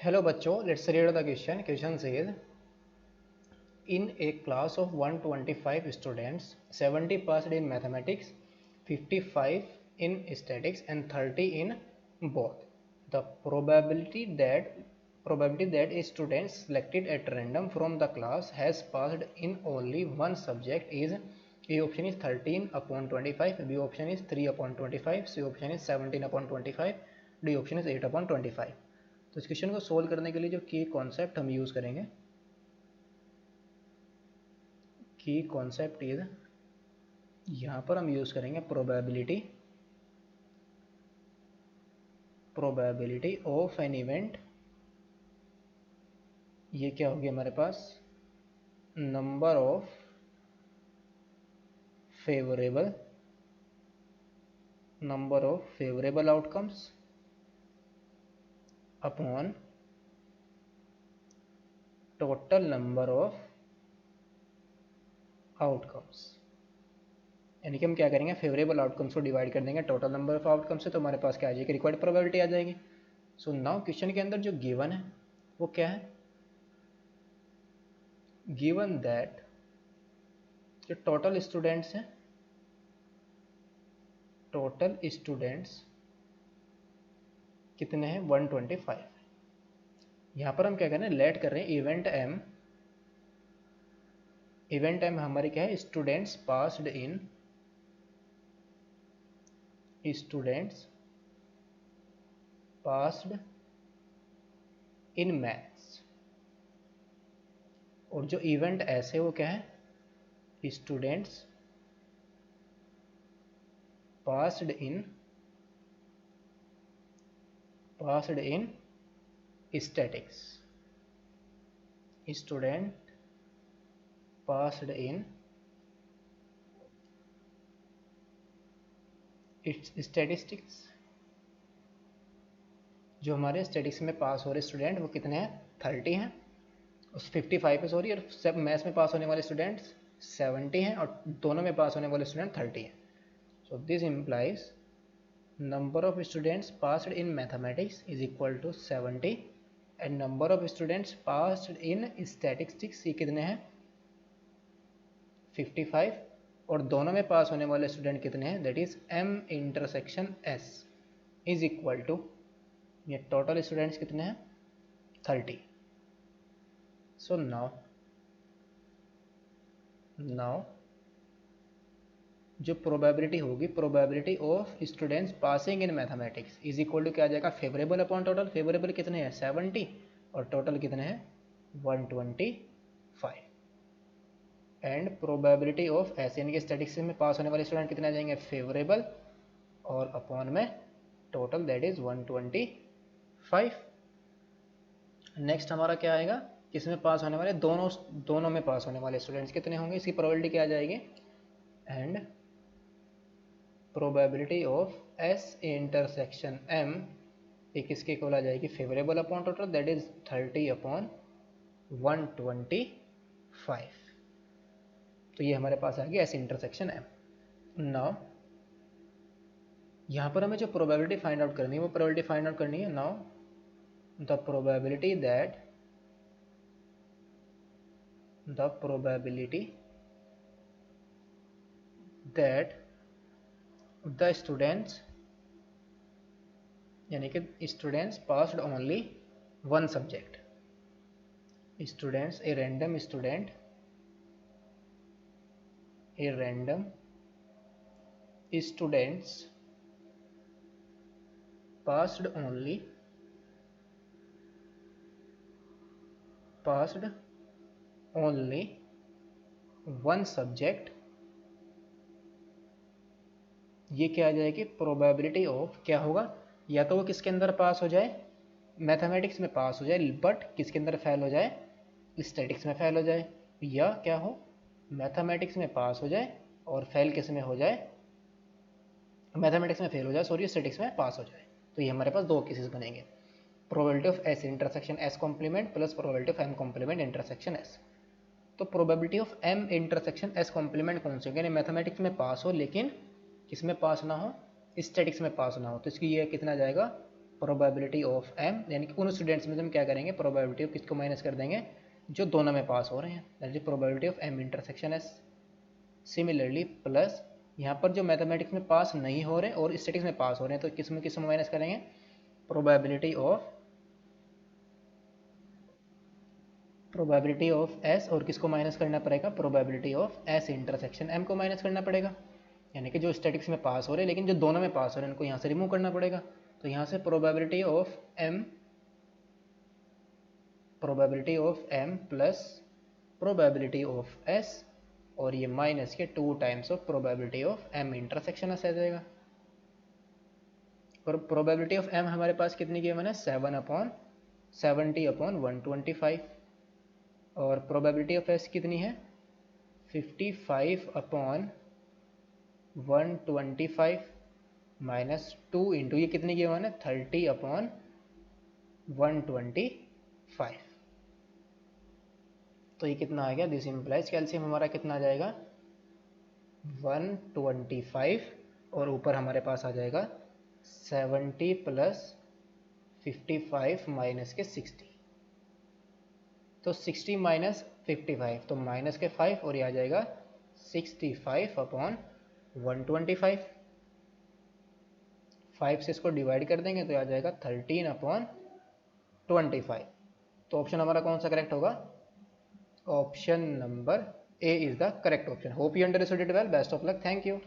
Hello बच्चों, let's read the question. Question says, in a class of 125 students, 70 passed in mathematics, 55 in statics and 30 in both. The probability that a student selected at random from the class has passed in only one subject is A option is 13 upon 25, B option is 3 upon 25, C option is 17 upon 25, D option is 8 upon 25. तो इस question को solve करने के लिए जो की concept हम use करेंगे, की कॉन्सेप्ट इज, यहाँ पर हम यूज़ करेंगे प्रोबेबिलिटी ऑफ एन इवेंट. ये क्या हो गया हमारे पास, number of favourable outcomes upon total number of outcomes. यानी कि हम क्या करेंगे, फेवरेबल आउटकम्स को डिवाइड कर देंगे टोटल नंबर ऑफ आउटकम्स से, तो हमारे पास क्या आ जाएगी, रिक्वायर्ड प्रोबेबिलिटी आ जाएगी. सो नाउ क्वेश्चन के अंदर जो गिवन है वो क्या है, गिवन दैट जो टोटल स्टूडेंट्स हैं, टोटल स्टूडेंट्स कितने हैं, 125. यहाँ पर हम क्या कर रहे हैं, लेट कर रहे हैं इवेंट एम हमारी क्या है, स्टूडेंट्स पास्ड इन मैथ्स. और जो इवेंट ऐसे वो क्या है, students passed in statics. Student passed in statistics. जो हमारे स्टैटिक्स में पास हो रहे स्टूडेंट वो कितने हैं, 30 हैं. उस 55 पे सॉरी, और सब मैथ्स में पास होने वाले स्टूडेंट्स 70 हैं, और दोनों में पास होने वाले स्टूडेंट 30 हैं. So this implies number of students passed in mathematics is equal to 70 and number of students passed in statistics ये कितने हैं, 55, और दोनों में पास होने वाले स्टूडेंट कितने हैं, that is M intersection S is equal to, ये टोटल स्टूडेंट्स कितने हैं, 30. सो नाउ जो प्रोबेबिलिटी होगी, probability of students passing in mathematics is equal to क्या आ जाएगा, फेवरेबल अपॉन टोटल. फेवरेबल कितने हैं, 70, और टोटल कितने हैं, 125. एंड प्रोबेबिलिटी ऑफ ऐसे यानी कि स्टैटिस्टिक्स में पास होने वाले स्टूडेंट कितने आ जाएंगे, फेवरेबल, और अपॉन में टोटल दैट इज 125. नेक्स्ट हमारा क्या आएगा, किसमें पास होने वाले, दोनों में पास होने वाले स्टूडेंट्स कितने होंगे, इसकी प्रोबेबिलिटी क्या आ जाएगी, and probability of S intersection M एक इसके इक्वल आ जाएगी favourable upon total, that is 30 upon 125. तो ये हमारे पास आ गया S इंटरसेक्शन M. नाउ यहाँ पर हमें जो प्रोबेबिलिटी फाइंड आउट करनी है वो प्रोबेबिलिटी फाइंड आउट करनी है. Now the probability that the students यानी कि students passed only one subject. Students a random students passed only one subject. ये क्या आ जाएगी, प्रोबेबिलिटी ऑफ क्या होगा, या तो वो किसके अंदर पास हो जाए, मैथमेटिक्स में पास हो जाए, बट किसके अंदर फेल हो जाए, स्टैटिक्स में फेल हो जाए, या क्या हो, मैथमेटिक्स में पास हो जाए और फेल किस में हो जाए, मैथमेटिक्स में फेल हो जाए सॉरी, स्टैटिक्स में पास हो जाए. तो ये हमारे पास दो केसेस बनेंगे, probability of S intersection S complement plus probability of M complement intersection S. तो probability of M intersection S complement कौन से, यानी मैथमेटिक्स में पास हो लेकिन किस में पास ना हो, स्टैटिक्स में पास ना हो, तो इसकी ये कितना जाएगा, प्रोबेबिलिटी ऑफ m, यानी कि उन स्टूडेंट्स में हम क्या करेंगे, प्रोबेबिलिटी ऑफ किसको माइनस कर देंगे, जो दोनों में पास हो रहे हैं, that is probability of m intersection s। Similarly plus यहाँ पर जो मैथमेटिक्स में पास नहीं हो रहे और स्टैटिक्स में पास हो रहे हैं, तो किस में माइनस करेंगे, प्रोबेबिलिटी ऑफ s, और किसको माइनस करना पड़ेगा, probability of s intersection m को माइनस करना पड़ेगा। यानी कि जो स्टैटिक्स में पास हो रहे हैं लेकिन जो दोनों में पास हो रहे हैं उनको यहाँ से रिमूव करना पड़ेगा। तो यहाँ से probability of m plus probability of s, और ये माइनस के 2 times of probability of m intersection s आ जाएगा। और प्रोबेबिलिटी ऑफ m हमारे पास कितनी गिवन है, 7/70/125, और प्रोबेबिलिटी ऑफ s कितनी है, 55/125 माइनस 2 इंटू ये कितनी गिवन है, 30/125। तो ये कितना आ गया, दिस इम्प्लाइज कैल्शियम हमारा कितना आ जाएगा, 125, और ऊपर हमारे पास आ जाएगा 70 प्लस 55 माइनस के 60, तो 60 माइनस 55, तो माइनस के 5, और ये आ जाएगा 65/125। 5 से इसको डिवाइड कर देंगे तो आ जाएगा 13/25। तो ऑप्शन हमारा कौन सा करेक्ट होगा, option number A is the correct option. Hope you understood it well, best of luck, thank you.